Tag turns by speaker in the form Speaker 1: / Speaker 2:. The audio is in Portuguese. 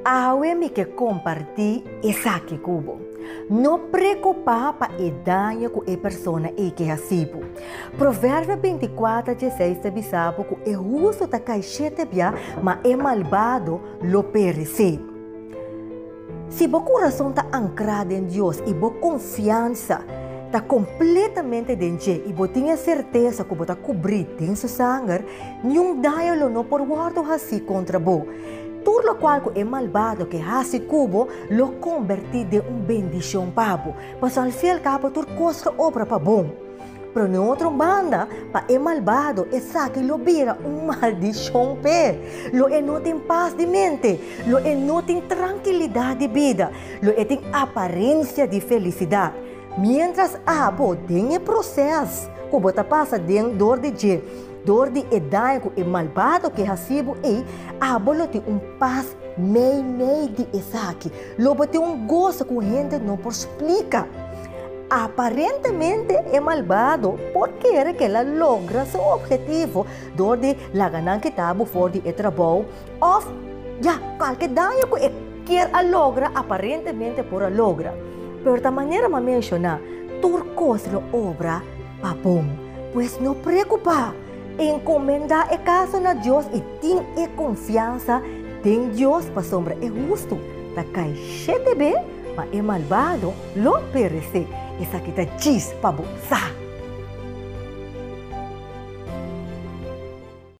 Speaker 1: Awe que compartir essa que cubo. Não preocupar para o dano com a pessoa que recibo. Provérbio 24:16 te bisabo que o uso da caixeta bia, mas é malvado lo perece. Se o coração está ancrado em Deus e a confiança está completamente dentro e você tem certeza que você está cobrido em seu sangue, nenhum dano não pode guardar assim contra você. Tudo o qual é malvado que hace cubo lo convertir de bendição para você. Mas ao fim e ao cabo, tudo costa obra para bom. Pero na outra banda, para é malvado, é que lo vira maldição pé. Lo é não tem paz de mente, lo é não tem tranquilidade de vida, lo é tem aparência de felicidade. Mientras abo tem processo, que você passa dentro dor de dia. Dor de edaico e malvado que recibo e abolo tem paz meio de esaqui. Lobo tem gosto que a gente não pode explicar. Aparentemente é malvado porque era que ela logra seu objetivo. Dor de la ganan que tabo for de trabalho. Ou, qualquer dano que quer a logra, aparentemente por a logra. Pero da maneira me mencionar, turcos lo obra pa bom. Pues não preocupa. Encomendar o caso na Deus e tem confiança em Deus para sombra é justo. Da caixete bem, mas é malvado, lo perece. Essa aqui tá diz para você.